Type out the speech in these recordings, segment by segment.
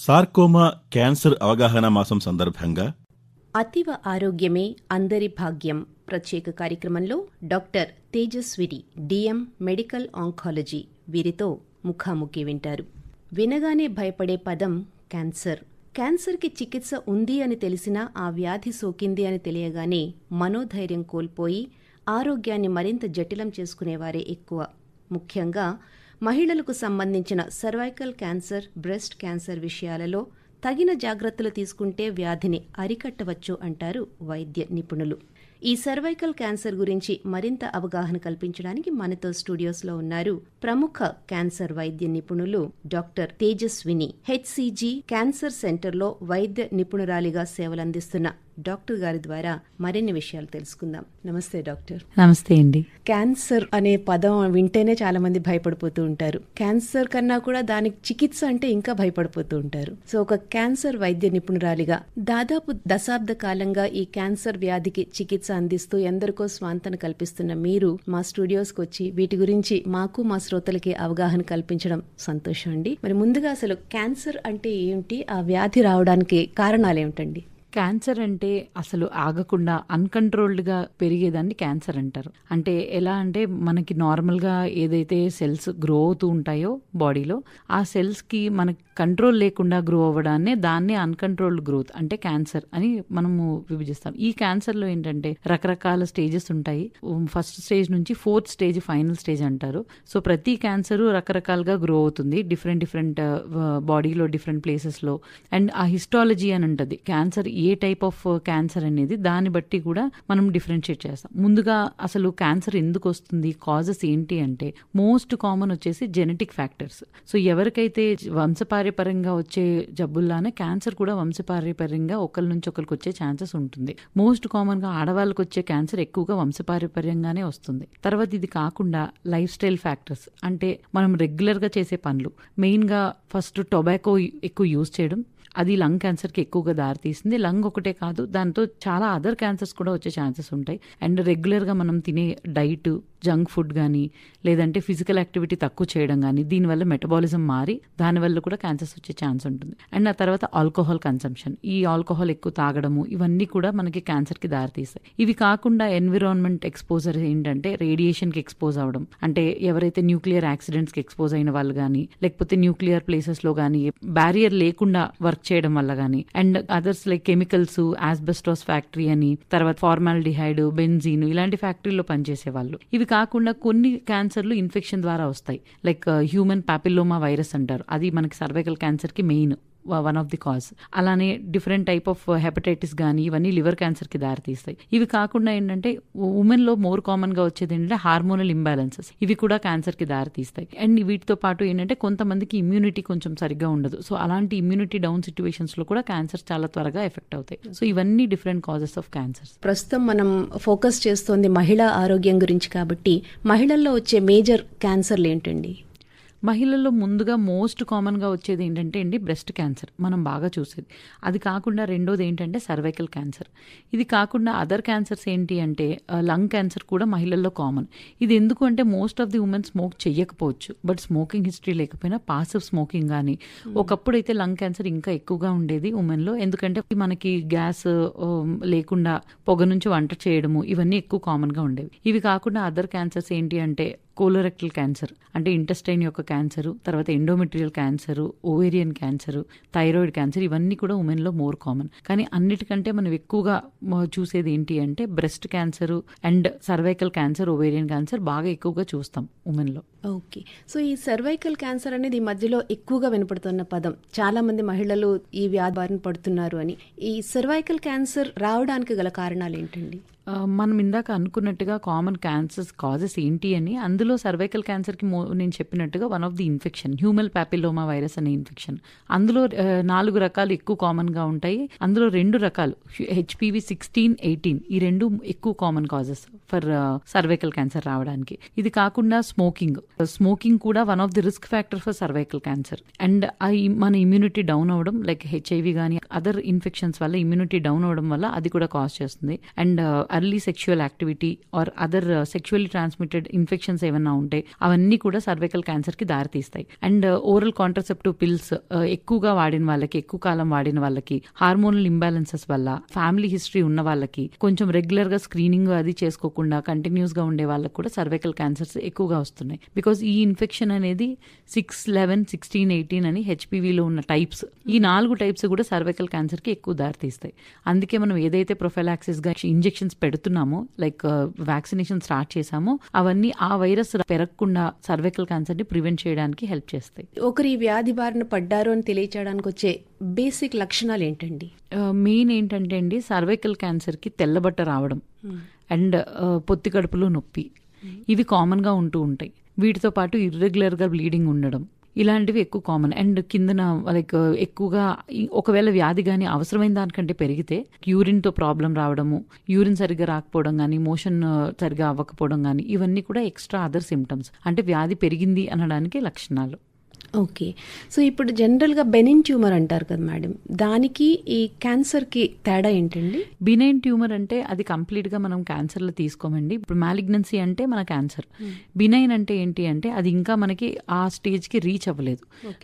Sarcoma cancer అవగాహన మాసం సందర్భంగా అతివ ఆరోగ్యమే అందరి భాగ్యం ప్రత్యేక కార్యక్రమంలో doctor Tejaswini DM medical oncology వీరితో ముఖాముఖి వింటారు. వినగానే భయపడే పదం క్యాన్సర్. క్యాన్సర్కి చికిత్స ఉంది అని తెలిసినా ఆ వ్యాధి సోకింది అని తెలియగానే మనోధైర్యం కోల్పోయి ఆరోగ్యాన్ని మరింత జటిలం చేసుకునేవారే ఎక్కువ. ముఖ్యంగా మహిళలకు సంబంధించిన సర్వైకల్ క్యాన్సర్, బ్రెస్ట్ క్యాన్సర్ విషయాలలో తగిన జాగ్రత్తలు తీసుకుంటే వ్యాధిని అరికట్టవచ్చు అంటారు వైద్య నిపుణులు. ఈ సర్వైకల్ క్యాన్సర్ గురించి మరింత అవగాహన కల్పించడానికి మనతో స్టూడియోస్లో ఉన్నారు ప్రముఖ క్యాన్సర్ వైద్య నిపుణులు డాక్టర్ తేజస్విని. హెచ్సిజి క్యాన్సర్ సెంటర్లో వైద్య నిపుణురాలిగా సేవలందిస్తున్న డాక్టర్ గారి ద్వారా మరిన్ని విషయాలు తెలుసుకుందాం. నమస్తే డాక్టర్. నమస్తే అండి. క్యాన్సర్ అనే పదం వింటేనే చాలా మంది భయపడిపోతూ ఉంటారు. క్యాన్సర్ కన్నా కూడా దానికి చికిత్స అంటే ఇంకా భయపడిపోతూ ఉంటారు. సో ఒక క్యాన్సర్ వైద్య నిపుణురాలిగా దాదాపు దశాబ్ద కాలంగా ఈ క్యాన్సర్ వ్యాధికి చికిత్స అందిస్తూ ఎందరికో స్వాంతన కల్పిస్తున్న మీరు మా స్టూడియోస్కి వచ్చి వీటి గురించి మాకు మా శ్రోతలకి అవగాహన కల్పించడం సంతోషం అండి. మరి ముందుగా అసలు క్యాన్సర్ అంటే ఏంటి, ఆ వ్యాధి రావడానికి కారణాలు ఏమిటండి? క్యాన్సర్ అంటే అసలు ఆగకుండా అన్కంట్రోల్డ్గా పెరిగేదాన్ని క్యాన్సర్ అంటారు. అంటే ఎలా అంటే మనకి నార్మల్గా ఏదైతే సెల్స్ గ్రో అవుతూ ఉంటాయో బాడీలో, ఆ సెల్స్కి మనకి కంట్రోల్ లేకుండా గ్రో అవ్వడాన్నే దాన్నే అన్కంట్రోల్డ్ గ్రోత్ అంటే క్యాన్సర్ అని మనము విభజిస్తాం. ఈ క్యాన్సర్లో ఏంటంటే రకరకాల స్టేజెస్ ఉంటాయి. ఫస్ట్ స్టేజ్ నుంచి ఫోర్త్ స్టేజ్ ఫైనల్ స్టేజ్ అంటారు. సో ప్రతి క్యాన్సరు రకరకాలుగా గ్రో అవుతుంది డిఫరెంట్ బాడీలో డిఫరెంట్ ప్లేసెస్లో. అండ్ ఆ హిస్టాలజీ అని ఉంటుంది cancer A type of cancer అనేది, దాన్ని బట్టి కూడా మనం డిఫరెన్షియేట్ చేస్తాం. ముందుగా అసలు క్యాన్సర్ ఎందుకు వస్తుంది, కాజెస్ ఏంటి అంటే మోస్ట్ కామన్ వచ్చేసి జెనెటిక్ ఫ్యాక్టర్స్. సో ఎవరికైతే వంశపార్యపర్యంగా వచ్చే జబ్బుల్లానే క్యాన్సర్ కూడా వంశపార్యపర్యంగా ఒకరి నుంచి ఒకరికి వచ్చే ఛాన్సెస్ ఉంటుంది. మోస్ట్ కామన్ గా ఆడవాళ్ళకి వచ్చే క్యాన్సర్ ఎక్కువగా వంశపార్యపర్యంగానే వస్తుంది. తర్వాత ఇది కాకుండా లైఫ్ స్టైల్ ఫ్యాక్టర్స్ అంటే మనం రెగ్యులర్ గా చేసే పనులు, మెయిన్ గా ఫస్ట్ టొబాకో ఎక్కువ యూజ్ చేయడం, అది లంగ్ క్యాన్సర్కి ఎక్కువగా దారితీస్తుంది. లంగ్ ఒకటే కాదు, దాంతో చాలా అదర్ క్యాన్సర్స్ కూడా వచ్చే ఛాన్సెస్ ఉంటాయి. అండ్ రెగ్యులర్గా మనం తినే డైట్, జంక్ ఫుడ్ కానీ లేదంటే ఫిజికల్ యాక్టివిటీ తక్కువ చేయడం కానీ, దీనివల్ల మెటబాలిజం మారి దానివల్ల కూడా క్యాన్సర్స్ వచ్చే ఛాన్స్ ఉంటుంది. అండ్ ఆ తర్వాత ఆల్కహాల్ కన్సంప్షన్, ఈ ఆల్కహాల్ ఎక్కువ తాగడము, ఇవన్నీ కూడా మనకి క్యాన్సర్కి దారితీస్తాయి. ఇవి కాకుండా ఎన్విరాన్మెంట్ ఎక్స్పోజర్ ఏంటంటే రేడియేషన్కి ఎక్స్పోజ్ అవ్వడం, అంటే ఎవరైతే న్యూక్లియర్ యాక్సిడెంట్స్కి ఎక్స్పోజ్ అయిన వాళ్ళు కానీ లేకపోతే న్యూక్లియర్ ప్లేసెస్లో కానీ బ్యారియర్ లేకుండా వర్క్ చేయడం వల్ల కానీ, and others like chemicals, asbestos factory అని, తర్వాత ఫార్మాల్డిహైడ్, బెంజీన్ ఇలాంటి ఫ్యాక్టరీలో పనిచేసే వాళ్ళు. ఇవి కాకుండా కొన్ని క్యాన్సర్లు ఇన్ఫెక్షన్ ద్వారా వస్తాయి. లైక్ హ్యూమన్ పాపిల్లోమా వైరస్ అంటారు, అది మనకి సర్వైకల్ క్యాన్సర్ కి main one of the cause. అలానే డిఫరెంట్ టైప్ ఆఫ్ హెపటైటిస్ కానీ ఇవన్నీ లివర్ క్యాన్సర్ కి దారితీస్తాయి. ఇవి కాకుండా ఏంటంటే ఉమెన్ లో మోర్ కామన్ గా వచ్చేది ఏంటంటే హార్మోనల్ ఇంబ్యాలెన్సెస్, ఇవి కూడా క్యాన్సర్ కి దారితీస్తాయి. అండ్ వీటితో పాటు ఏంటంటే కొంతమందికి ఇమ్యూనిటీ కొంచెం సరిగ్గా ఉండదు. సో అలాంటి ఇమ్యూనిటీ డౌన్ సిచ్యువేషన్స్ లో కూడా క్యాన్సర్ చాలా త్వరగా ఎఫెక్ట్ అవుతాయి. సో ఇవన్నీ డిఫరెంట్ కాజెస్ ఆఫ్ క్యాన్సర్స్. ప్రస్తుతం మనం ఫోకస్ చేస్తోంది మహిళా ఆరోగ్యం గురించి కాబట్టి మహిళల్లో వచ్చే మేజర్ క్యాన్సర్లు ఏంటండి? మహిళల్లో ముందుగా మోస్ట్ కామన్గా వచ్చేది ఏంటంటే అండి బ్రెస్ట్ క్యాన్సర్, మనం బాగా చూసేది. అది కాకుండా రెండోది ఏంటంటే సర్వైకల్ క్యాన్సర్. ఇది కాకుండా అదర్ క్యాన్సర్స్ ఏంటి అంటే లంగ్ క్యాన్సర్ కూడా మహిళల్లో కామన్. ఇది ఎందుకు అంటే most of the women smoke చెయ్యకపోవచ్చు, బట్ స్మోకింగ్ హిస్టరీ లేకపోయినా పాసివ్ స్మోకింగ్ కానీ, ఒకప్పుడు అయితే లంగ్ క్యాన్సర్ ఇంకా ఎక్కువగా ఉండేది ఉమెన్లో. ఎందుకంటే మనకి గ్యాస్ లేకుండా పొగ నుంచి వంట చేయడము ఇవన్నీ ఎక్కువ కామన్గా ఉండేవి. ఇవి కాకుండా అదర్ క్యాన్సర్స్ ఏంటి అంటే కోలోరెక్టల్ క్యాన్సర్ అంటే ఇంటెస్టైన్ యొక్క క్యాన్సరు, తర్వాత endometrial cancer, ovarian cancer, thyroid cancer, ఇవన్నీ కూడా ఉమెన్లో మోర్ కామన్. కానీ అన్నిటికంటే మనం ఎక్కువగా చూసేది ఏంటి అంటే breast cancer and cervical cancer, ovarian cancer బాగా ఎక్కువగా చూస్తాం ఉమెన్లో. ఓకే. సో ఈ సర్వైకల్ క్యాన్సర్ అనేది ఈ మధ్యలో ఎక్కువగా వినపడుతున్న పదం, చాలా మంది మహిళలు ఈ వ్యాధి బారిన పడుతున్నారు అని. ఈ సర్వైకల్ క్యాన్సర్ రావడానికి గల కారణాలు ఏంటండి? మనం ఇందాక అనుకున్నట్టుగా కామన్ క్యాన్సర్స్ కాజెస్ ఏంటి అని, అందులో సర్వైకల్ క్యాన్సర్కి నేను చెప్పినట్టుగా one of the infection human papilloma virus అనే ఇన్ఫెక్షన్. అందులో 4 రకాలు ఎక్కువ కామన్గా ఉంటాయి. అందులో 2 రకాలు HPV 16, 18 ఈ 2 ఎక్కువ common causes for cervical cancer రావడానికి. ఇది కాకుండా స్మోకింగ్ కూడా one of the risk factor for cervical cancer. And మన ఇమ్యూనిటీ డౌన్ అవ్వడం లైక్ HIV కానీ అదర్ ఇన్ఫెక్షన్స్ వల్ల ఇమ్యూనిటీ డౌన్ అవ్వడం వల్ల అది కూడా కాజ్ చేస్తుంది. And early sexual activity are other sexually transmitted infections ఏమన్నా ఉంటే అవన్నీ కూడా సర్వైకల్ క్యాన్సర్కి దారితీస్తాయి. అండ్ ఓరల్ కాంట్రసెప్టివ్ పిల్స్ ఎక్కువగా వాడిన వాళ్ళకి, ఎక్కువ కాలం వాడిన వాళ్ళకి, హార్మోనల్ ఇంబ్యాలెన్సెస్ వల్ల, ఫ్యామిలీ హిస్టరీ ఉన్న వాళ్ళకి, కొంచెం రెగ్యులర్ గా స్క్రీనింగ్ అది చేసుకోకుండా కంటిన్యూస్ గా ఉండే వాళ్ళకి కూడా సర్వైకల్ క్యాన్సర్స్ ఎక్కువగా వస్తున్నాయి. బికాస్ ఈ ఇన్ఫెక్షన్ అనేది 6, 11, 16, 18 అని హెచ్పివిలో ఉన్న టైప్స్, ఈ 4 టైప్స్ కూడా సర్వైకల్ క్యాన్సర్ కి ఎక్కువ దారితీస్తాయి. అందుకే మనం ఏదైతే ప్రొఫైలాక్సిస్ గా ఇంజెక్షన్స్ పెడుతున్నామో, లైక్ వ్యాక్సినేషన్ స్టార్ట్ చేసామో, అవన్నీ ఆ వైరస్ పెరగకుండా సర్వైకల్ క్యాన్సర్ ని ప్రివెంట్ చేయడానికి హెల్ప్ చేస్తాయి. ఒకరి వ్యాధి బారిన పడ్డారు అని తెలియచేయడానికి వచ్చే బేసిక్ లక్షణాలు ఏంటండి? మెయిన్ ఏంటంటే అండి, సర్వైకల్ క్యాన్సర్ కి తెల్లబట్ట రావడం అండ్ పొత్తి కడుపులో నొప్పి, ఇవి కామన్ గా ఉంటూ ఉంటాయి. వీటితో పాటు ఇర్రెగ్యులర్ గా బ్లీడింగ్ ఉండడం, ఇలాంటివి ఎక్కువ కామన్. అండ్ కిందన లైక్ ఎక్కువగా ఒకవేళ వ్యాధి కానీ అవసరమైన దానికంటే పెరిగితే యూరిన్తో ప్రాబ్లం రావడము, యూరిన్ సరిగ్గా రాకపోవడం కానీ, మోషన్ సరిగ్గా అవ్వకపోవడం కానీ, ఇవన్నీ కూడా ఎక్స్ట్రా అదర్ సిమ్టమ్స్, అంటే వ్యాధి పెరిగింది అనడానికి లక్షణాలు. ఓకే. సో ఇప్పుడు జనరల్గా బెనిన్ ట్యూమర్ అంటారు కదా మేడం, దానికి ఈ క్యాన్సర్కి తేడా ఏంటండి? బినైన్ ట్యూమర్ అంటే అది కంప్లీట్గా మనం క్యాన్సర్లో తీసుకోమండి. ఇప్పుడు మ్యాలిగ్నెన్సీ అంటే మన క్యాన్సర్, బినైన్ అంటే ఏంటి అంటే అది ఇంకా మనకి ఆ స్టేజ్కి రీచ్ అవ్వలేదు.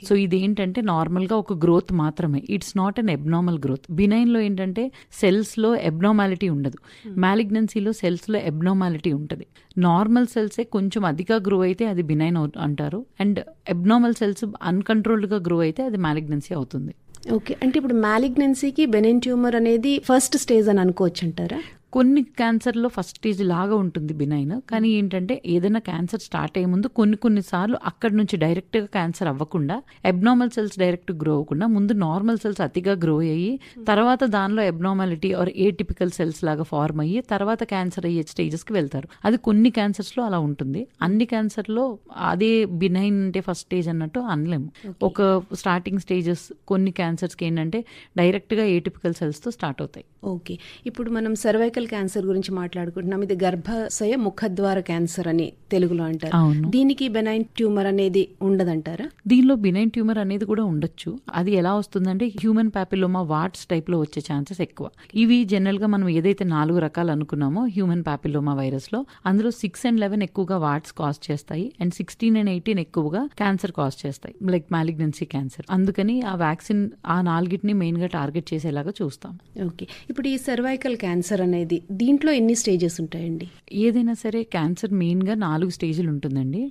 సో ఇదేంటంటే నార్మల్గా ఒక గ్రోత్ మాత్రమే, it's not an abnormal growth. బినైన్లో ఏంటంటే సెల్స్లో అబ్నార్మాలిటీ ఉండదు, మ్యాలిగ్నెన్సీలో సెల్స్లో అబ్నార్మాలిటీ ఉంటుంది. నార్మల్ సెల్సే కొంచెం అధిక గ్రో అయితే అది బినైన్ అంటారు, అండ్ అబ్నార్మల్ సెల్స్ అన్కంట్రోల్డ్గా గ్రో అయితే అది మ్యాలిగ్నెన్సీ అవుతుంది. ఓకే. అంటే ఇప్పుడు మ్యాలిగ్నెన్సీకి బెనిన్ ట్యూమర్ అనేది ఫస్ట్ స్టేజ్ అని అనుకోవచ్చు అంటారా? కొన్ని క్యాన్సర్లో ఫస్ట్ స్టేజ్ లాగా ఉంటుంది బినైన్, కానీ ఏంటంటే ఏదైనా క్యాన్సర్ స్టార్ట్ అయ్యే ముందు కొన్ని సార్లు అక్కడి నుంచి డైరెక్ట్గా క్యాన్సర్ అవ్వకుండా, అబ్నార్మల్ సెల్స్ డైరెక్ట్ గ్రో అవ్వకుండా ముందు నార్మల్ సెల్స్ అతిగా గ్రో అయ్యి తర్వాత దానిలో అబ్నార్మాలిటీ ఆర్ ఏటిపికల్ సెల్స్ లాగా ఫార్మ్ అయ్యి తర్వాత క్యాన్సర్ అయ్యే స్టేజెస్కి వెళ్తారు. అది కొన్ని క్యాన్సర్స్లో అలా ఉంటుంది, అన్ని క్యాన్సర్లో అదే బినైన్ అంటే ఫస్ట్ స్టేజ్ అన్నట్టు అనలేము. ఒక స్టార్టింగ్ స్టేజెస్ కొన్ని క్యాన్సర్స్కి ఏంటంటే డైరెక్ట్గా ఏటిపికల్ సెల్స్తో స్టార్ట్ అవుతాయి. ఓకే. ఇప్పుడు మనం సర్వైకల్ క్యాన్సర్ గురించి మాట్లాడుకుంటున్నాం. ఇది గర్భాశయ ముఖద్వార క్యాన్సర్ అని తెలుగులో అంటారు. దీనికి బెనైన్ ట్యూమర్ అనేది ఉండదంటారా? దీనిలో బినైన్ ట్యూమర్ అనేది కూడా ఉండొచ్చు. అది ఎలా వస్తుందంటే హ్యూమన్ పాపిలోమా వాట్స్ టైప్ లో వచ్చే ఛాన్సెస్ ఎక్కువ. ఇవి జనరల్ గా మనం ఏదైతే 4 రకాలు అనుకున్నామో హ్యూమన్ పాపిలోమా వైరస్ లో, అందులో 6 and 11 ఎక్కువగా వాట్స్ కాజ్ చేస్తాయి, అండ్ 16 and 18 ఎక్కువగా క్యాన్సర్ కాజ్ చేస్తాయి, లైక్ మ్యాలిగ్నెన్సీ క్యాన్సర్. అందుకని ఆ వ్యాక్సిన్ ఆ 4ని మెయిన్ గా టార్గెట్ చేసేలాగా చూస్తాం. ఓకే. ఇప్పుడు ఈ సర్వైకల్ క్యాన్సర్ అనేది దీంట్లో ఎన్ని స్టేజెస్ ఉంటాయండి? ఏదైనా సరే క్యాన్సర్ మెయిన్ గా 4 స్టేజ్లు ఉంటుందండి.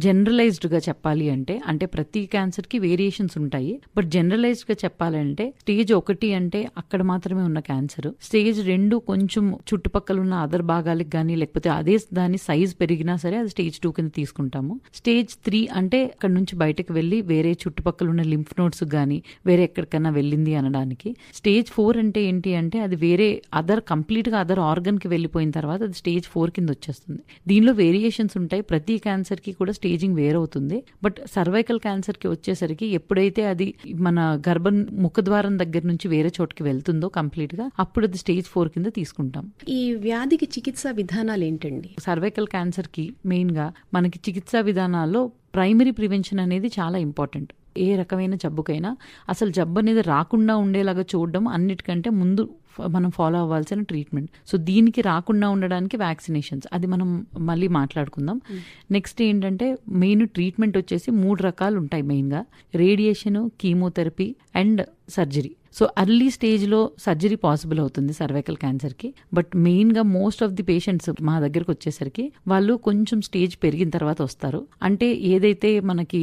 జనరలైజ్డ్ గా చెప్పాలి అంటే ప్రతి క్యాన్సర్ కి వేరియేషన్స్ ఉంటాయి, బట్ జనరలైజ్డ్ గా చెప్పాలంటే స్టేజ్ 1 అంటే అక్కడ మాత్రమే ఉన్న క్యాన్సర్, స్టేజ్ 2 కొంచెం చుట్టుపక్కల ఉన్న అదర్ భాగాలకు కానీ లేకపోతే అదే దాని సైజ్ పెరిగినా సరే అది స్టేజ్ 2 కింద తీసుకుంటాము. స్టేజ్ 3 అంటే అక్కడ నుంచి బయటకు వెళ్ళి వేరే చుట్టుపక్కల ఉన్న లింఫ్ నోడ్స్ కానీ వేరే ఎక్కడికన్నా వెళ్ళింది అనడానికి. స్టేజ్ 4 అంటే ఏంటి అంటే అది వేరే కంప్లీట్ గా అదర్ ఆర్గన్ కి వెళ్ళిపోయిన తర్వాత అది స్టేజ్ 4 కింద వచ్చేస్తుంది. దీనిలో వేరియేషన్స్ ఉంటాయి, ప్రతి క్యాన్సర్ కి కూడా స్టేజింగ్ వేరవుతుంది. బట్ సర్వైకల్ క్యాన్సర్ కి వచ్చేసరికి ఎప్పుడైతే అది మన గర్భం ముఖద్వారం దగ్గర నుంచి వేరే చోటుకి వెళ్తుందో కంప్లీట్ గా, అప్పుడు అది స్టేజ్ 4 కింద తీసుకుంటాం. ఈ వ్యాధికి చికిత్సా విధానాలు ఏంటండి? సర్వైకల్ క్యాన్సర్ కి మెయిన్ గా మనకి చికిత్సా విధానాల్లో ప్రైమరీ ప్రివెన్షన్ అనేది చాలా ఇంపార్టెంట్. ఏ రకమైన జబ్బుకైనా అసలు జబ్బు అనేది రాకుండా ఉండేలాగా చూడడం అన్నిటికంటే ముందు మనం ఫాలో అవ్వాల్సిన ట్రీట్మెంట్. సో దీనికి రాకుండా ఉండడానికి వ్యాక్సినేషన్స్, అది మనం మళ్ళీ మాట్లాడుకుందాం. నెక్స్ట్ ఏంటంటే మెయిన్ ట్రీట్మెంట్ వచ్చేసి 3 రకాలు ఉంటాయి మెయిన్గా: radiation, chemotherapy and surgery. So early స్టేజ్లో సర్జరీ పాసిబుల్ అవుతుంది సర్వైకల్ క్యాన్సర్కి, బట్ మెయిన్గా మోస్ట్ ఆఫ్ ది పేషెంట్స్ మా దగ్గరకు వచ్చేసరికి వాళ్ళు కొంచెం స్టేజ్ పెరిగిన తర్వాత వస్తారు. అంటే ఏదైతే మనకి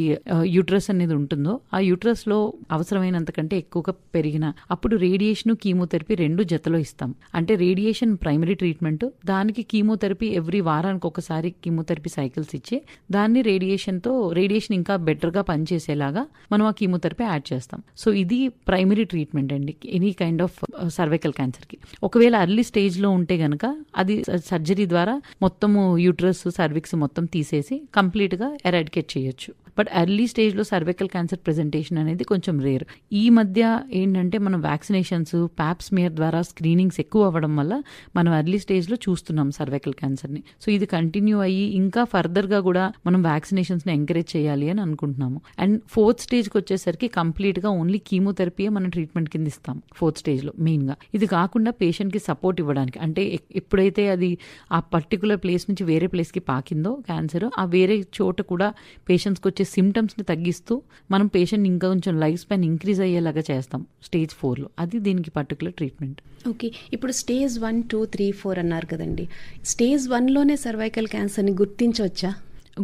యూట్రస్ అనేది ఉంటుందో ఆ యూట్రస్లో అవసరమైనంతకంటే ఎక్కువగా పెరిగిన అప్పుడు రేడియేషన్, కీమోథెరపీ 2 జతలో ఇస్తాం. అంటే రేడియేషన్ ప్రైమరీ ట్రీట్మెంట్, దానికి కీమోథెరపీ ఎవ్రీ వారానికి ఒకసారి కీమోథెరపీ సైకిల్స్ ఇచ్చి దాన్ని రేడియేషన్ ఇంకా బెటర్గా పనిచేసేలాగా మనం ఆ కీమోథెరపీ యాడ్ చేస్తాం. సో ఇది ప్రైమరీ ట్రీట్మెంట్ అండి ఎనీ కైండ్ ఆఫ్ సర్వైకల్ క్యాన్సర్కి. ఒకవేళ అర్లీ స్టేజ్లో ఉంటే గనక అది సర్జరీ ద్వారా మొత్తము యూట్రస్, సర్విక్స్ మొత్తం తీసేసి కంప్లీట్గా ఎరాడికేట్ చేయొచ్చు. బట్ ఎర్లీ స్టేజ్లో సర్వైకల్ క్యాన్సర్ ప్రెజెంటేషన్ అనేది కొంచెం రేర్. ఈ మధ్య ఏంటంటే మనం వ్యాక్సినేషన్స్, ప్యాప్స్మియర్ ద్వారా స్క్రీనింగ్స్ ఎక్కువ అవ్వడం వల్ల మనం ఎర్లీ స్టేజ్లో చూస్తున్నాం సర్వైకల్ క్యాన్సర్ని. సో ఇది కంటిన్యూ అయ్యి ఇంకా ఫర్దర్గా కూడా మనం వ్యాక్సినేషన్స్ని ఎంకరేజ్ చేయాలి అని అనుకుంటున్నాము. అండ్ 4th స్టేజ్కి వచ్చేసరికి కంప్లీట్గా ఓన్లీ కీమోథెరపీయే మనం ట్రీట్మెంట్ కింద ఇస్తాం 4th స్టేజ్లో మెయిన్గా. ఇది కాకుండా పేషెంట్కి సపోర్ట్ ఇవ్వడానికి, అంటే ఎప్పుడైతే అది ఆ పర్టికులర్ ప్లేస్ నుంచి వేరే ప్లేస్కి పాకిందో క్యాన్సర్, ఆ వేరే చోట కూడా పేషెంట్స్కి వచ్చే సిమ్టమ్స్ని తగ్గిస్తూ మనం పేషెంట్ ఇంకా కొంచెం లైఫ్ స్పాన్ ఇంక్రీజ్ అయ్యేలాగా చేస్తాం స్టేజ్ 4లో. అది దీనికి పర్టికులర్ ట్రీట్మెంట్. ఓకే, ఇప్పుడు స్టేజ్ 1, 2, 3, 4 అన్నారు కదండి. స్టేజ్ 1లోనే సర్వైకల్ క్యాన్సర్ని గుర్తించవచ్చా?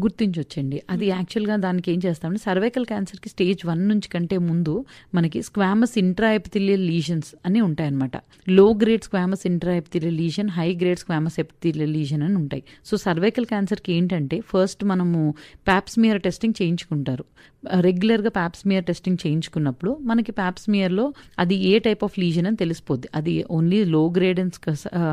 గుర్తించవచ్చండి. అది యాక్చువల్గా దానికి ఏం చేస్తామంటే సర్వైకల్ క్యాన్సర్కి స్టేజ్ 1 నుంచి కంటే ముందు మనకి స్క్వామస్ ఇంట్రాఎపిథీలియల్ లీజన్స్ అని ఉంటాయన్నమాట. Low grade squamous intraepithelial lesion, high grade squamous epithelial lesion అని ఉంటాయి. సో సర్వైకల్ క్యాన్సర్కి ఏంటంటే ఫస్ట్ మనము ప్యాప్స్మియర్ టెస్టింగ్ చేయించుకుంటారు. రెగ్యులర్గా ప్యాప్స్మియర్ టెస్టింగ్ చేయించుకున్నప్పుడు మనకి ప్యాప్స్మియర్లో అది ఏ టైప్ ఆఫ్ లీజన్ అని తెలిసిపోద్ది. అది ఓన్లీ లో గ్రేడ్ అండ్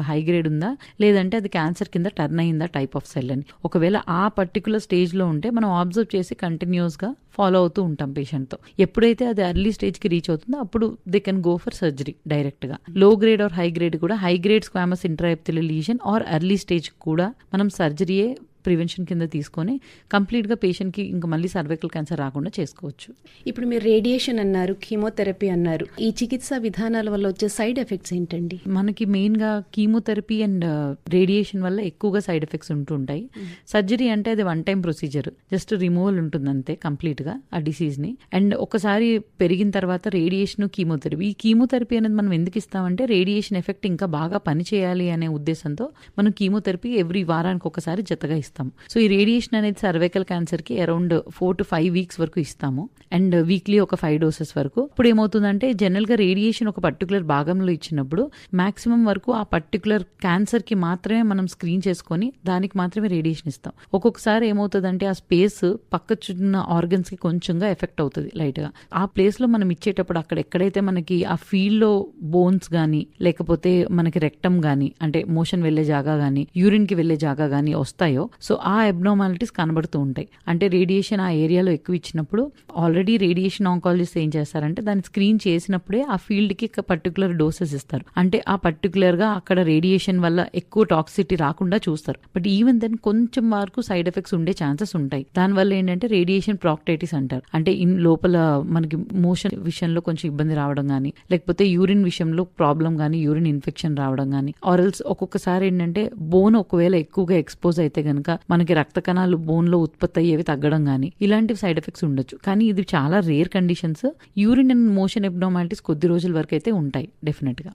హై గ్రేడ్ ఉందా, లేదంటే అది క్యాన్సర్ కింద టర్న్ అయిందా టైప్ ఆఫ్ సెల్ అని. ఒకవేళ ఆ పర్టికులర్ స్టేజ్లో ఉంటే మనం ఆబ్జర్వ్ చేసి కంటిన్యూస్గా ఫాలో అవుతూ ఉంటాం పేషెంట్తో. ఎప్పుడైతే అది ఎర్లీ స్టేజ్కి రీచ్ అవుతుందో అప్పుడు they can go for surgery డైరెక్ట్గా. Low grade or high grade కూడా, high grade squamous intraepithelial lesion or early stage కూడా మనం సర్జరీయే ప్రివెన్షన్ కింద తీసుకొని కంప్లీట్గా పేషెంట్కి ఇంకా మళ్ళీ సర్వైకల్ క్యాన్సర్ రాకుండా చేసుకోవచ్చు. ఇప్పుడు మీరు రేడియేషన్ అన్నారు, కీమోథెరపీ అన్నారు. ఈ చికిత్సా విధానాల వల్ల వచ్చే సైడ్ ఎఫెక్ట్స్ ఏంటండి? మనకి మెయిన్గా కీమోథెరపీ అండ్ రేడియేషన్ వల్ల ఎక్కువగా సైడ్ ఎఫెక్ట్స్ ఉంటుంటాయి. సర్జరీ అంటే అది 1 టైం ప్రొసీజర్, జస్ట్ రిమూవల్ ఉంటుంది అంతే కంప్లీట్గా ఆ డిసీజ్ని. అండ్ ఒకసారి పెరిగిన తర్వాత రేడియేషన్, కీమోథెరపీ. ఈ కీమోథెరపీ అనేది మనం ఎందుకు ఇస్తామంటే రేడియేషన్ ఎఫెక్ట్ ఇంకా బాగా పనిచేయాలి అనే ఉద్దేశంతో మనం కీమోథెరపీ ఎవ్రీ వారానికి ఒకసారి జతగా ఇస్తాం. సో ఈ రేడియేషన్ అనేది సర్వైకల్ క్యాన్సర్ కి అరౌండ్ 4 to 5 weeks వరకు ఇస్తాము. అండ్ వీక్లీ ఒక 5 doses వరకు. ఇప్పుడు ఏమవుతుందంటే జనరల్ గా రేడియేషన్ ఒక పర్టికులర్ భాగంలో ఇచ్చినప్పుడు మాక్సిమం వరకు ఆ పర్టికులర్ క్యాన్సర్ కి మాత్రమే మనం స్క్రీన్ చేసుకొని దానికి మాత్రమే రేడియేషన్ ఇస్తాం. ఒక్కొక్కసారి ఏమవుతుందంటే ఆ స్పేస్ పక్క చిన్న ఆర్గన్స్ కి కొంచెంగా ఎఫెక్ట్ అవుతుంది లైట్ గా. ఆ ప్లేస్ లో మనం ఇచ్చేటప్పుడు అక్కడ ఎక్కడైతే మనకి ఆ ఫీల్డ్ లో బోన్స్ గానీ లేకపోతే మనకి రెక్టమ్ గానీ, అంటే మోషన్ వెళ్లే జాగా గానీ, యూరిన్ కి వెళ్లే జాగా గానీ వస్తాయో, సో ఆ అబ్నార్మాలిటీస్ కనబడుతూ ఉంటాయి. అంటే రేడియేషన్ ఆ ఏరియాలో ఎక్కువ ఇచ్చినప్పుడు ఆల్రెడీ రేడియేషన్ ఆంకాలజిస్ట్ ఏం చేస్తారంటే దాన్ని స్క్రీన్ చేసినప్పుడే ఆ ఫీల్డ్ కి పర్టికులర్ డోసెస్ ఇస్తారు. అంటే ఆ పర్టికులర్ గా అక్కడ రేడియేషన్ వల్ల ఎక్కువ టాక్సిటీ రాకుండా చూస్తారు. బట్ ఈవెన్ దెన్ కొంచెం వరకు సైడ్ ఎఫెక్ట్స్ ఉండే ఛాన్సెస్ ఉంటాయి. దానివల్ల ఏంటంటే రేడియేషన్ ప్రాక్టైటిస్ అంటారు. అంటే లోపల మనకి మోషన్ విషయంలో కొంచెం ఇబ్బంది రావడం కానీ, లేకపోతే యూరిన్ విషయంలో ప్రాబ్లం కానీ, యూరిన్ ఇన్ఫెక్షన్ రావడం కానీ, ఆర్ఎల్స్ ఒక్కొక్కసారి ఏంటంటే బోన్ ఒకవేళ ఎక్కువగా ఎక్స్పోజ్ అయితే గనక మనకి రక్త కణాలు బోన్ లో ఉత్పత్తి అయ్యేవి తగ్గడం కానీ ఇలాంటి సైడ్ ఎఫెక్ట్స్ ఉండొచ్చు. కానీ ఇది చాలా rare conditions. Urine and motion abnormalities కొద్ది రోజుల వరకు అయితే ఉంటాయి డెఫినెట్ గా.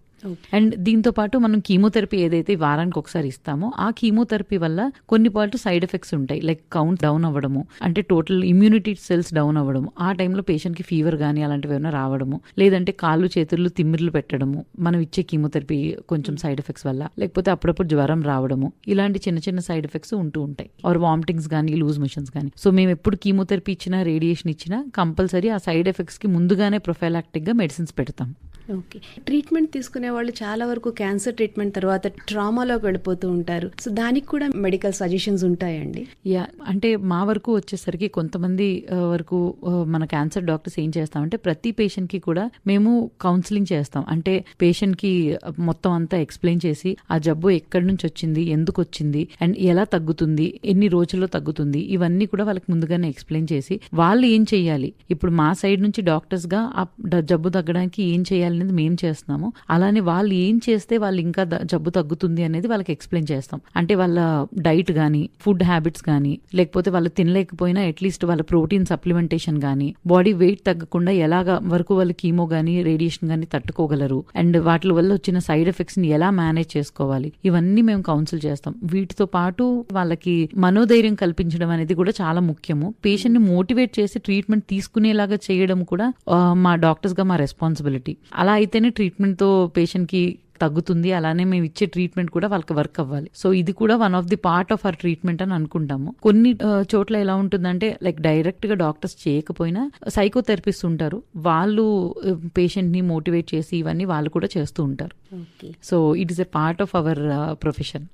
అండ్ దీంతో పాటు మనం కీమోథెరపీ ఏదైతే వారానికి ఒకసారి ఇస్తామో ఆ కీమోథెరపీ వల్ల కొన్ని పాటు సైడ్ ఎఫెక్ట్స్ ఉంటాయి. లైక్ కౌంట్ డౌన్ అవ్వడము, అంటే టోటల్ ఇమ్యూనిటీ సెల్స్ డౌన్ అవ్వడము, ఆ టైంలో పేషెంట్ కి ఫీవర్ కానీ అలాంటివి ఏమైనా రావడము, లేదంటే కాళ్ళు చేతులు తిమ్మిర్లు పెట్టడము మనం ఇచ్చే కీమోథెరపీ కొంచెం సైడ్ ఎఫెక్ట్స్ వల్ల, లేకపోతే అప్పుడప్పుడు జ్వరం రావడము, ఇలాంటి చిన్న చిన్న సైడ్ ఎఫెక్ట్స్ ఉంటూ ఉంటాయి. ఆర్ వామిటింగ్స్ కానీ, లూజ్ మోషన్స్ కానీ. సో మేము ఎప్పుడు కీమోథెరపీ ఇచ్చినా, రేడియేషన్ ఇచ్చినా కంపల్సరీ ఆ సైడ్ ఎఫెక్ట్స్ కి ముందుగానే ప్రొఫైలాక్టిక్ గా మెడిసిన్స్ పెడతాం. ఓకే, ట్రీట్మెంట్ తీసుకునే వాళ్ళు చాలా వరకు క్యాన్సర్ ట్రీట్మెంట్ తర్వాత ట్రామాలోకి వెళ్ళిపోతూ ఉంటారు. సో దానికి కూడా మెడికల్ సజెషన్స్ ఉంటాయండి? యా, అంటే మా వరకు వచ్చేసరికి కొంతమంది వరకు మన క్యాన్సర్ డాక్టర్స్ ఏం చేస్తామంటే ప్రతి పేషెంట్ కి కూడా మేము కౌన్సిలింగ్ చేస్తాం. అంటే పేషెంట్ కి మొత్తం అంతా ఎక్స్ప్లెయిన్ చేసి ఆ జబ్బు ఎక్కడి నుంచి వచ్చింది, ఎందుకు వచ్చింది, అండ్ ఎలా తగ్గుతుంది, ఎన్ని రోజుల్లో తగ్గుతుంది, ఇవన్నీ కూడా వాళ్ళకి ముందుగానే ఎక్స్ప్లెయిన్ చేసి వాళ్ళు ఏం చెయ్యాలి, ఇప్పుడు మా సైడ్ నుంచి డాక్టర్స్ గా ఆ జబ్బు తగ్గడానికి ఏం చేయాలి అనేది మేము చేస్తున్నాము. అలానే వాళ్ళు ఏం చేస్తే వాళ్ళు ఇంకా జబ్బు తగ్గుతుంది అనేది వాళ్ళకి ఎక్స్ప్లెయిన్ చేస్తాం. అంటే వాళ్ళ డైట్ గానీ, ఫుడ్ హ్యాబిట్స్ గానీ, లేకపోతే వాళ్ళు తినలేకపోయినా అట్లీస్ట్ వాళ్ళ ప్రోటీన్ సప్లిమెంటేషన్ గానీ, బాడీ వెయిట్ తగ్గకుండా ఎలాగా వరకు వాళ్ళు కీమో గానీ, రేడియేషన్ గానీ తట్టుకోగలరు, అండ్ వాటి వల్ల వచ్చిన సైడ్ ఎఫెక్ట్స్ ని ఎలా మేనేజ్ చేసుకోవాలి, ఇవన్నీ మేము కౌన్సిల్ చేస్తాం. వీటితో పాటు వాళ్ళకి మనోధైర్యం కల్పించడం అనేది కూడా చాలా ముఖ్యము. పేషెంట్ ని మోటివేట్ చేసి ట్రీట్మెంట్ తీసుకునేలాగా చేయడం కూడా మా డాక్టర్స్ గా మా రెస్పాన్సిబిలిటీ. అలా అయితేనే ట్రీట్మెంట్ తో పేషెంట్ కి తగ్గుతుంది. అలానే మేము ఇచ్చే ట్రీట్మెంట్ కూడా వాళ్ళకి వర్క్ అవ్వాలి. సో ఇది కూడా one of the part of our treatment అని అనుకుంటాము. కొన్ని చోట్ల ఎలా ఉంటుందంటే లైక్ డైరెక్ట్ గా డాక్టర్స్ చేయకపోయినా సైకోథెరపిస్ట్ ఉంటారు, వాళ్ళు పేషెంట్ ని మోటివేట్ చేసి ఇవన్నీ వాళ్ళు కూడా చేస్తూ ఉంటారు. Okay. So it is a part of our profession.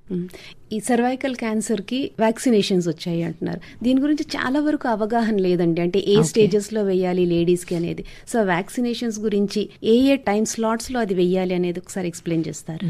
ఈ సర్వైకల్ క్యాన్సర్కి వ్యాక్సినేషన్స్ వచ్చాయి అంటున్నారు. దీని గురించి చాలా వరకు అవగాహన లేదండి. అంటే ఏ స్టేజెస్లో వేయాలి లేడీస్కి అనేది. సో వ్యాక్సినేషన్స్ గురించి ఏ టైం స్లాట్స్లో అది వేయాలి అనేది ఒకసారి ఎక్స్ప్లెయిన్ చేస్తారు.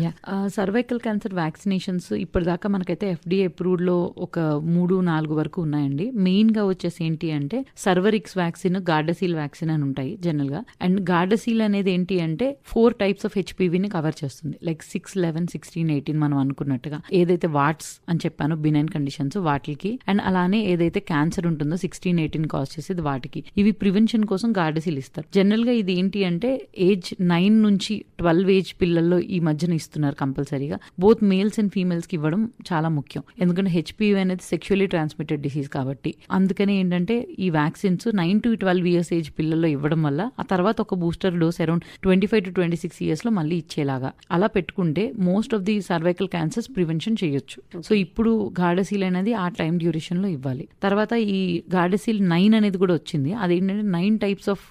సర్వైకల్ క్యాన్సర్ వ్యాక్సినేషన్స్ ఇప్పటిదాకా మనకైతే FDA అప్రూవ్డ్లో ఒక 3-4 వరకు ఉన్నాయండి. మెయిన్గా వచ్చేసి ఏంటి అంటే సర్వరిక్స్ వ్యాక్సిన్, గార్డసీల్ వ్యాక్సిన్ అని ఉంటాయి జనరల్గా. అండ్ గార్డసీల్ అనేది ఏంటి అంటే 4 టైప్స్ ఆఫ్ HPVని కవర్ చేస్తుంది. లైక్ 6, 11, 16, 18 మనం అనుకున్నట్టుగా. ఏదైతే వాట్స్ అని చెప్పాను బినైన్ కండిషన్స్ వాటికి, అండ్ అలానే ఏదైతే క్యాన్సర్ ఉంటుందో 16, 18 కాజ్ చేసేది వాటికి. ఇవి ప్రివెన్షన్ కోసం గార్డసీల్ ఇస్తారు. జనరల్ గా ఇది ఏంటి అంటే ఏజ్ 9 నుంచి 12 ఏజ్ పిల్లల్లో ఈ మధ్యన ఇస్తున్నారు కంపల్సరీగా. బోత్ మేల్స్ అండ్ ఫీమేల్స్ కి ఇవ్వడం చాలా ముఖ్యం. ఎందుకంటే HPV అనేది సెక్షువల్లీ ట్రాన్స్మిటెడ్ డిసీజ్ కాబట్టి. అందుకనే ఏంటంటే ఈ వ్యాక్సిన్స్ 9 to 12 ఇయర్స్ ఏజ్ పిల్లల్లో ఇవ్వడం వల్ల ఆ తర్వాత ఒక booster dose around 25 to 26 years లో మళ్ళీ ఇచ్చేలాగా అలా పెట్టుకుంటే most of the cervical cancers prevention చేయొచ్చు. సో ఇప్పుడు గార్డసీల్ అనేది ఆ టైం డ్యూరేషన్ లో ఇవ్వాలి. తర్వాత ఈ గార్డసీల్ 9 అనేది కూడా వచ్చింది. అదేంటంటే 9 టైప్స్ ఆఫ్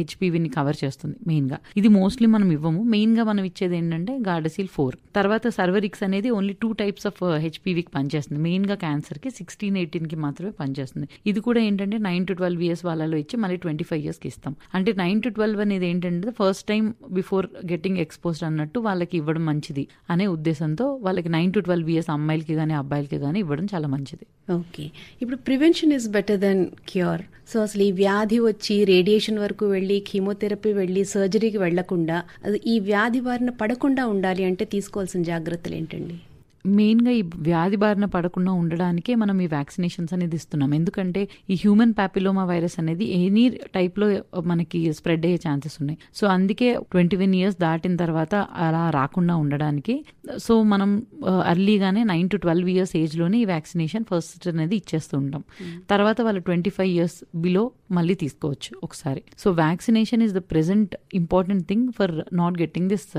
HPVని కవర్ చేస్తుంది మెయిన్ గా. ఇది మోస్ట్లీ మనం ఇవ్వము. మెయిన్ గా మనం ఇచ్చేది ఏంటంటే గార్డసీల్ 4. తర్వాత సర్వరిక్స్ అనేది ఓన్లీ 2 టైప్స్ ఆఫ్ HPVకి పనిచేస్తుంది. మెయిన్ గా క్యాన్సర్ కి 16, 18 కి మాత్రమే పనిచేస్తుంది. ఇది కూడా ఏంటంటే 9 to 12 ఇయర్స్ వాళ్ళలో ఇచ్చి మళ్ళీ 25 ఇయర్స్ కి ఇస్తాం. అంటే 9 to 12 అనేది ఏంటంటే first time before getting exposed అన్నట్టు వాళ్ళకి ఇవ్వడం మంచిది అనే ఉద్దేశంతో వాళ్ళకి 9 to 12 ఇయర్స్ అమ్మాయిలకి కానీ అబ్బాయిలకి కానీ ఇవ్వడం చాలా మంచిది. ఓకే. ఇప్పుడు prevention is better than cure. So అసలు ఈ వ్యాధి వచ్చి రేడియేషన్ వరకు వెళ్ళి కీమోథెరపీ వెళ్ళి సర్జరీకి వెళ్లకుండా ఈ వ్యాధి బారిన పడకుండా ఉండాలి అంటే తీసుకోవాల్సిన జాగ్రత్తలు ఏంటండి? మెయిన్గా ఈ వ్యాధి బారిన పడకుండా ఉండడానికే మనం ఈ వ్యాక్సినేషన్స్ అనేది ఇస్తున్నాం. ఎందుకంటే ఈ హ్యూమన్ పాపిలోమా వైరస్ అనేది ఎనీ టైప్లో మనకి స్ప్రెడ్ అయ్యే ఛాన్సెస్ ఉన్నాయి. సో అందుకే 21 ఇయర్స్ దాటిన తర్వాత అలా రాకుండా ఉండడానికి సో మనం అర్లీగానే 9 to 12 ఇయర్స్ ఏజ్లోనే ఈ వ్యాక్సినేషన్ ఫస్ట్ అనేది ఇచ్చేస్తూ ఉంటాం. తర్వాత వాళ్ళు 25 ఇయర్స్ బిలో మళ్ళీ తీసుకోవచ్చు ఒకసారి. So vaccination is the present important thing for not getting this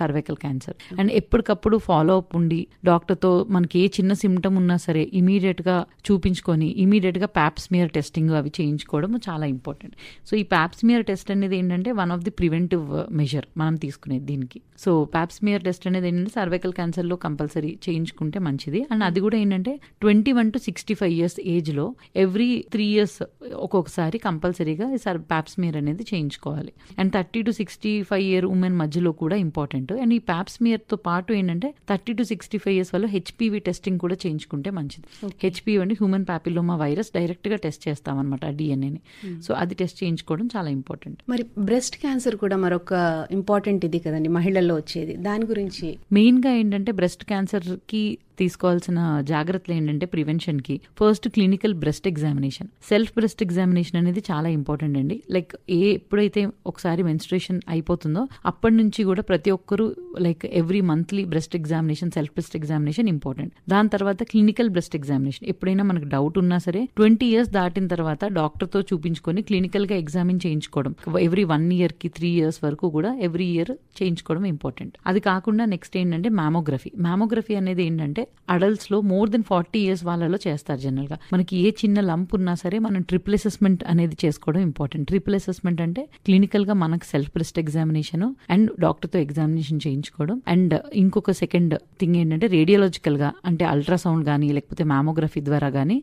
cervical cancer. And ఎప్పటికప్పుడు ఫాలో అప్ ఉండి డాక్టర్తో మనకి ఏ చిన్న సిమ్టమ్ ఉన్నా సరే ఇమీడియట్ గా చూపించుకొని ఇమీడియట్ గా ప్యాప్స్మియర్ టెస్టింగ్ అవి చేయించుకోవడం చాలా ఇంపార్టెంట్. సో ఈ ప్యాప్స్మియర్ టెస్ట్ అనేది ఏంటంటే one of the preventive measure మనం తీసుకునేది దీనికి. సో ప్యాప్స్మియర్ టెస్ట్ అనేది ఏంటంటే సర్వైకల్ క్యాన్సర్ లో కంపల్సరీ చేయించుకుంటే మంచిది. అండ్ అది కూడా ఏంటంటే 21 to 65 ఇయర్స్ ఏజ్ లో ఎవ్రీ 3 ఇయర్స్ ఒక్కొక్కసారి కంపల్సరీగా ప్యాప్స్మియర్ అనేది చేయించుకోవాలి. అండ్ 30 to 65 ఇయర్ ఉమెన్ మధ్యలో కూడా ఇంపార్టెంట్. అండ్ ఈ ప్యాప్స్మియర్ తో పాటు ఏంటంటే 30 to 65 ఇయర్స్ వల్ల HPV టెస్టింగ్ కూడా చేయించుకుంటే మంచిది. HPV అంటే హ్యూమన్ పాపిలోమా వైరస్ డైరెక్ట్ గా టెస్ట్ చేస్తామన్నమాట DNAని. సో అది టెస్ట్ చేయించుకోవడం చాలా ఇంపార్టెంట్. మరి బ్రెస్ట్ క్యాన్సర్ కూడా మరొక ఇంపార్టెంట్ ఇది కదండి మహిళల్లో వచ్చేది. దాని గురించి మెయిన్ గా ఏంటంటే బ్రెస్ట్ క్యాన్సర్ కి తీసుకోవాల్సిన జాగ్రత్తలు ఏంటంటే ప్రివెన్షన్ కి first clinical breast examination, self breast examination అనేది చాలా ఇంపార్టెంట్ అండి. లైక్ ఎప్పుడైతే ఒకసారి మెన్స్ట్రుయేషన్ అయిపోతుందో అప్పటి నుంచి కూడా ప్రతి ఒక్కరు like every monthly breast examination, self breast examination important. దాని తర్వాత క్లినికల్ బ్రెస్ట్ ఎగ్జామినేషన్ ఎప్పుడైనా మనకు డౌట్ ఉన్నా సరే 20 ఇయర్స్ దాటిన తర్వాత డాక్టర్ తో చూపించుకొని క్లినికల్ గా ఎగ్జామిన్ చేయించుకోవడం. ఎవ్రీ 1 year కి 3 years వరకు కూడా ఎవ్రీ ఇయర్ చేయించుకోవడం ఇంపార్టెంట్. అది కాకుండా నెక్స్ట్ ఏంటంటే మ్యామోగ్రఫీ. మ్యామోగ్రఫీ అనేది ఏంటంటే అడల్ట్స్ లో మోర్ దెన్ 40 ఇయర్స్ వాళ్ళలో చేస్తారు జనరల్ గా. మనకి ఏ చిన్న లంప్ ఉన్నా సరే మనం ట్రిపుల్ అసెస్మెంట్ అనేది చేసుకోవడం ఇంపార్టెంట్. ట్రిపుల్ అసెస్మెంట్ అంటే క్లినికల్ గా మనకు self breast examination and doctor తో ఎగ్జామినేషన్ చేయించుకోవడం. అండ్ ఇంకొక సెకండ్ థింగ్ ఏంటంటే రేడియోలాజికల్ గా అంటే అల్ట్రాసౌండ్ గానీ లేకపోతే మ్యామోగ్రఫీ ద్వారా గానీ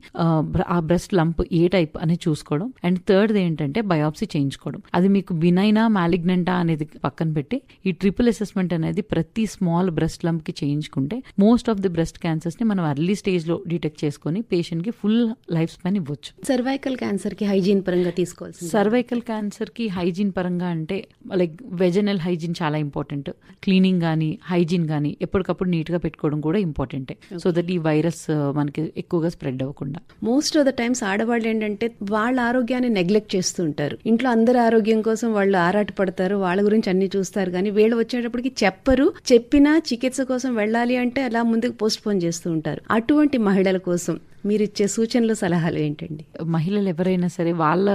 ఆ బ్రెస్ట్ లంప్ ఏ టైప్ అనేది చూసుకోవడం. అండ్ థర్డ్ ఏంటంటే బయాప్సీ చేయించుకోవడం. అది మీకు బినైనా మ్యాలిగ్నెంటా అనేది పక్కన పెట్టి ఈ ట్రిపుల్ అసెస్మెంట్ అనేది ప్రతి స్మాల్ బ్రెస్ట్ లంప్ కి చేయించుకుంటే most of the breast cancers ని మనం ఎర్లీ స్టేజ్ లో డిటెక్ట్ చేసుకుని పేషెంట్ కి ఫుల్ లైఫ్ స్పాన్ ఇవ్వచ్చు. సర్వైకల్ క్యాన్సర్ కి హైజీన్ పరంగా తీసుకోవాల్సి, సర్వైకల్ క్యాన్సర్ కి హైజీన్ పరంగా అంటే లైక్ వెజనల్ హైజీన్ చాలా ఇంపార్టెంట్. క్లీనింగ్ గానీ హైజీన్ గానీ ఎప్పటికప్పుడు నీట్ గా పెట్టుకోవడం కూడా ఇంపార్టెంటే. సో దట్ ఈ వైరస్ మనకి ఎక్కువగా స్ప్రెడ్ అవ్వకుండా. మోస్ట్ ఆఫ్ ద టైమ్స్ ఆడవాళ్ళు ఏంటంటే వాళ్ళ ఆరోగ్యాన్ని నెగ్లెక్ట్ చేస్తూ ఉంటారు. ఇంట్లో అందరి ఆరోగ్యం కోసం వాళ్ళు ఆరాట పడతారు, వాళ్ళ గురించి అన్ని చూస్తారు, కానీ వీళ్ళు వచ్చేటప్పటికి చెప్పరు. చెప్పినా చికిత్స కోసం వెళ్ళాలి అంటే అలా ముందుకు పోస్ట్ పోన్ చేస్తూ ఉంటారు. అటువంటి మహిళల కోసం మీరిచ్చే సూచనలు, సలహాలు ఏంటండి? మహిళలు ఎవరైనా సరే వాళ్ళ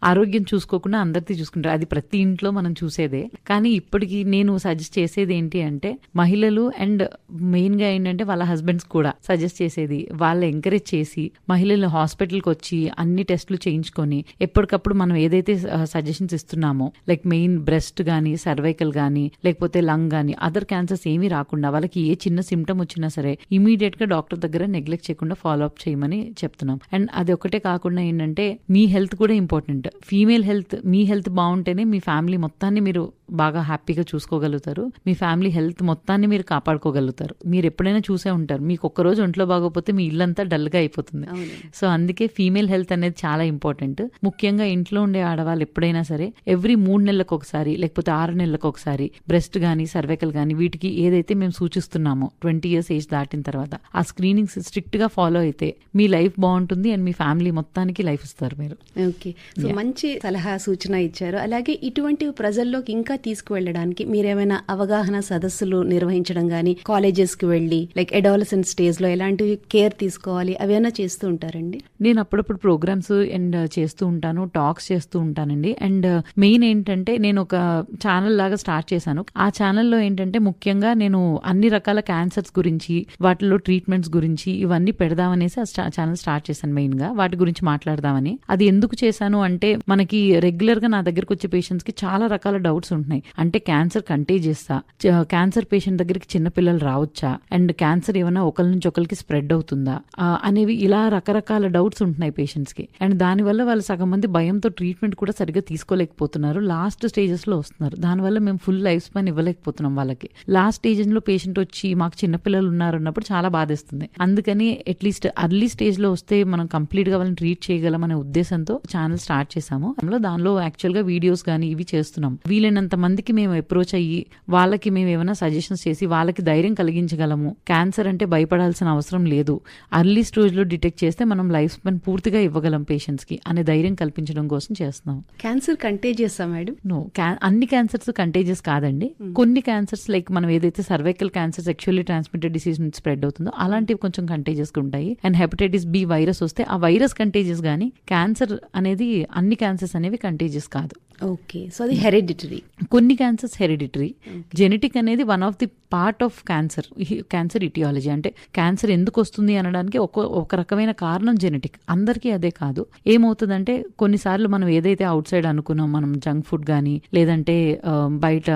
ఆరోగ్యం చూసుకోకుండా అందరిది చూసుకుంటారు. అది ప్రతి ఇంట్లో మనం చూసేదే. కానీ ఇప్పటికి నేను సజెస్ట్ చేసేది ఏంటి అంటే, మహిళలు అండ్ మెయిన్ గా ఏంటంటే వాళ్ళ హస్బెండ్స్ కూడా సజెస్ట్ చేసేది, వాళ్ళు ఎంకరేజ్ చేసి మహిళలు హాస్పిటల్కి వచ్చి అన్ని టెస్టులు చేయించుకొని ఎప్పటికప్పుడు మనం ఏదైతే సజెషన్స్ ఇస్తున్నామో, లైక్ మెయిన్ బ్రెస్ట్ గానీ, సర్వైకల్ గానీ, లేకపోతే లంగ్ గానీ, అదర్ క్యాన్సర్స్ ఏమీ రాకుండా వాళ్ళకి ఏ చిన్న సిమ్టమ్ వచ్చినా సరే ఇమీడియట్ గా డాక్టర్ దగ్గర నెగ్లెక్ట్ చేయకుండా ఫాలో అప్ చేయమని చెప్తున్నాం. అండ్ అది ఒకటే కాకుండా ఏంటంటే మీ హెల్త్ కూడా ఇంపార్టెంట్. ఫీమేల్ హెల్త్, మీ హెల్త్ బాగుంటేనే మీ ఫ్యామిలీ మొత్తాన్ని మీరు బాగా హ్యాపీగా చూసుకోగలుగుతారు. మీ ఫ్యామిలీ హెల్త్ మొత్తాన్ని మీరు కాపాడుకోగలుగుతారు. మీరు ఎప్పుడైనా చూసే ఉంటారు, మీకు ఒక్కరోజు ఒంట్లో బాగోపోతే మీ ఇల్లంతా డల్ గా అయిపోతుంది. సో అందుకే ఫీమేల్ హెల్త్ అనేది చాలా ఇంపార్టెంట్. ముఖ్యంగా ఇంట్లో ఉండే ఆడవాళ్ళు ఎప్పుడైనా సరే ఎవ్రీ 3 నెలలకు ఒకసారి లేకపోతే 6 నెలలకు ఒకసారి బ్రెస్ట్ గానీ, సర్వైకల్ గానీ, వీటికి ఏదైతే మేము సూచిస్తున్నామో 20 years ఏజ్ దాటిన తర్వాత ఆ స్క్రీనింగ్స్ స్ట్రిక్ట్ గా ఫాలో అయితే మీ లైఫ్ బాగుంటుంది అండ్ మీ ఫ్యామిలీ మొత్తానికి లైఫ్ ఇస్తారు మీరు. ఓకే, సో మంచి సలహా సూచన ఇచ్చారు. అలాగే ఇటువంటి ప్రజల్లోకి ఇంకా తీసుకువెళ్ళడానికి మీరేమైనా అవగాహన సదస్సులు నిర్వహించడం గానీ, కాలేజెస్ కి వెళ్ళి లైక్ అడాలసెంట్ స్టేజ్ లో ఎలాంటి కేర్ తీసుకోవాలి అవేనా చేస్తూ ఉంటారండి? నేను అప్పుడప్పుడు ప్రోగ్రామ్స్ అండ్ చేస్తూ ఉంటాను, టాక్స్ చేస్తూ ఉంటానండి. అండ్ మెయిన్ ఏంటంటే నేను ఒక ఛానల్ లాగా స్టార్ట్ చేశాను. ఆ ఛానల్లో ఏంటంటే ముఖ్యంగా నేను అన్ని రకాల క్యాన్సర్స్ గురించి, వాటిలో ట్రీట్మెంట్స్ గురించి ఇవన్నీ పెడదామనేసి ఆ ఛానల్ స్టార్ట్ చేశాను. మెయిన్ గా వాటి గురించి మాట్లాడదామని. అది ఎందుకు చేశాను అంటే, మనకి రెగ్యులర్ గా నా దగ్గరకు వచ్చే పేషెంట్స్ కి చాలా రకాల డౌట్స్ ఉంటున్నాయి. అంటే క్యాన్సర్ కంటేజియస్సా, క్యాన్సర్ పేషెంట్ దగ్గరికి చిన్నపిల్లలు రావచ్చా, అండ్ క్యాన్సర్ ఏమైనా ఒకరి నుంచి ఒకరికి స్ప్రెడ్ అవుతుందా అనేవి, ఇలా రకరకాల డౌట్స్ ఉంటున్నాయి పేషెంట్స్ కి. అండ్ దానివల్ల వాళ్ళు సగం మంది భయంతో ట్రీట్మెంట్ కూడా సరిగ్గా తీసుకోలేకపోతున్నారు, లాస్ట్ స్టేజెస్ లో వస్తున్నారు. దానివల్ల మేము ఫుల్ లైఫ్ స్పాన్ ఇవ్వలేకపోతున్నాం వాళ్ళకి. లాస్ట్ స్టేజ్ లో పేషెంట్ వచ్చి మాకు చిన్నపిల్లలు ఉన్నారు అన్నప్పుడు చాలా బాధేస్తుంది. అందుకని అట్లీస్ట్ అర్లీ స్టేజ్ లో వస్తే మనం కంప్లీట్ గా వాళ్ళని ట్రీట్ చేయగలం అనే ఉద్దేశంతో ఛానల్ స్టార్ట్ చేశాము. దానిలో యాక్చువల్ గా వీడియోస్ గానీ ఇవి చేస్తున్నాం. వీలైనంత మందికి మేము అప్రోచ్ అయ్యి వాళ్ళకి మేము ఏమైనా సజెషన్స్ చేసి వాళ్ళకి ధైర్యం కలిగించగలము. క్యాన్సర్ అంటే భయపడాల్సిన అవసరం లేదు, అర్లీ స్టేజ్ లో డిటెక్ట్ చేస్తే మనం లైఫ్ స్పాన్ పూర్తిగా ఇవ్వగలం పేషెంట్స్ కి అనే ధైర్యం కల్పించడం కోసం చేస్తున్నాం. Cancer contagious madam? నో, అన్ని క్యాన్సర్స్ కంటేజియస్ కాదండి. కొన్ని క్యాన్సర్స్ లైక్ మనం ఏదైతే cervical cancer sexually transmitted disease నుంచి స్ప్రెడ్ అవుతుందో అలాంటివి కొంచెం కంటేజియస్ ఉంటాయి. అండ్ హెపటైటిస్ బి వైరస్ వస్తే ఆ వైరస్ కంటేజియస్ గానీ, క్యాన్సర్ అనేది అన్ని క్యాన్సర్స్ అనేవి కంటేజియస్ కాదు. ఓకే, సో అది హెరిడిటరీ. కొన్ని క్యాన్సర్స్ హెరిడిటరీ. జెనెటిక్ అనేది one of the part of cancer etiology. అంటే క్యాన్సర్ ఎందుకు వస్తుంది అనడానికి ఒక రకమైన కారణం జెనెటిక్. అందరికీ అదే కాదు. ఏమవుతుందంటే కొన్నిసార్లు మనం ఏదైతే అవుట్ సైడ్ అనుకున్నాం, మనం జంక్ ఫుడ్ కానీ, లేదంటే బయట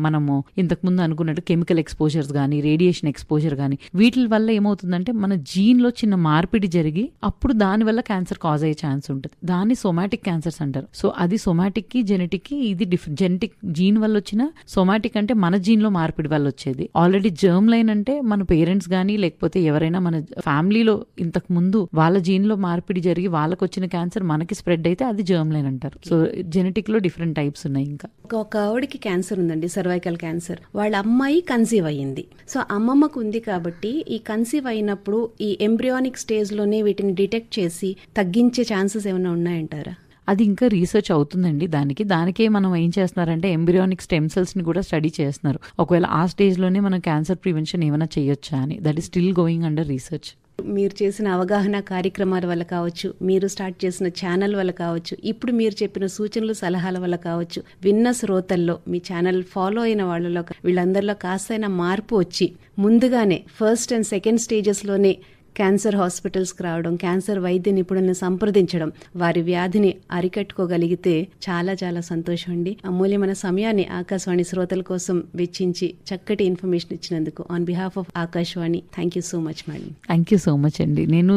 మనము ఇంతకు ముందు అనుకున్నట్టు కెమికల్ ఎక్స్పోజర్స్ కానీ, రేడియేషన్ ఎక్స్పోజర్ కానీ, వీటి వల్ల ఏమవుతుందంటే మన జీన్ లో చిన్న మార్పిడి జరిగి అప్పుడు దాని వల్ల క్యాన్సర్ కాజ్ అయ్యే ఛాన్స్ ఉంటుంది. దాన్ని సోమాటిక్ క్యాన్సర్స్ అంటారు. సో అది సోమాటిక్ కి జెనెటిక్ కి ఇది డిఫరెంట్. జెనెటిక్ జీన్ వల్ల వచ్చిన, సోమాటిక్ అంటే మన జీన్ లో మార్పిడి వల్ల వచ్చేది. ఆల్రెడీ జర్మ్ లైన్ అంటే మన పేరెంట్స్ గానీ లేకపోతే ఎవరైనా మన ఫ్యామిలీలో ఇంతకు ముందు వాళ్ళ జీన్ లో మార్పిడి జరిగి వాళ్ళకి వచ్చిన క్యాన్సర్ మనకి స్ప్రెడ్ అయితే అది జర్మ్ లైన్ అంటారు. సో జెనెటిక్ లో డిఫరెంట్ టైప్స్ ఉన్నాయి. ఇంకా ఒక ఆవిడకి క్యాన్సర్ ఉందండి, సర్వైకల్ క్యాన్సర్. వాళ్ళ అమ్మాయి కన్సీవ్ అయ్యింది. సో అమ్మమ్మకు ఉంది కాబట్టి ఈ కన్సీవ్ అయినప్పుడు ఈ ఎంబ్రియానిక్ స్టేజ్ లోనే వీటిని డిటెక్ట్ చేసి తగ్గించే ఛాన్సెస్ ఏమైనా ఉన్నాయంటారా? అది ఇంకా రీసెర్చ్ అవుతుందండి. దానికే మనం ఏం చేస్తున్నారంటే ఎంబ్రియానిక్ స్టెమ్ సెల్స్ ని కూడా స్టడీ చేస్తున్నారు. ఒకవేళ ఆ స్టేజ్ లోనే మనం క్యాన్సర్ ప్రివెన్షన్ ఏమైనా చేయొచ్చా అని. That is still going under research. మీరు చేసిన అవగాహన కార్యక్రమాల వల్ల కావచ్చు, మీరు స్టార్ట్ చేసిన ఛానల్ వల్ల కావచ్చు, ఇప్పుడు మీరు చెప్పిన సూచనలు సలహాల వల్ల కావచ్చు, విన్న శ్రోతల్లో, మీ ఛానల్ ఫాలో అయిన వాళ్ళలో, వీళ్ళందరిలో కాస్తైనా మార్పు వచ్చి ముందుగానే ఫస్ట్ అండ్ సెకండ్ స్టేజెస్లోనే క్యాన్సర్ హాస్పిటల్స్కి రావడం, క్యాన్సర్ వైద్య నిపుణులను సంప్రదించడం, వారి వ్యాధిని అరికట్టుకోగలిగితే చాలా చాలా సంతోషం అండి. అమూల్యమైన సమయాన్ని ఆకాశవాణి శ్రోతల కోసం వెచ్చించి చక్కటి ఇన్ఫర్మేషన్ ఇచ్చినందుకు on behalf of Akashvani thank you so much madam. Thank you so much అండి. నేను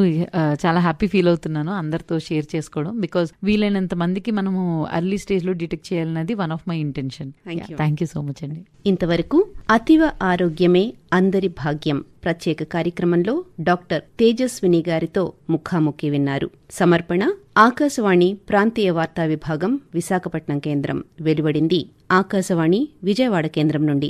చాలా హ్యాపీ ఫీల్ అవుతున్నాను అందరితో షేర్ చేసుకోవడం. బికాస్ వీలైనంత మందికి మనము అర్లీ స్టేజ్ లో డిటెక్ట్ చేయాలన్నది one of my intention. Thank you so much అండి. ఇంతవరకు అతివ ఆరోగ్యమే అందరి భాగ్యం ప్రత్యేక కార్యక్రమంలో డాక్టర్ తేజస్విని గారితో ముఖాముఖి విన్నారు. సమర్పణ ఆకాశవాణి ప్రాంతీయ వార్తా విభాగం, విశాఖపట్నం కేంద్రం. వెలువడింది ఆకాశవాణి విజయవాడ కేంద్రం నుండి.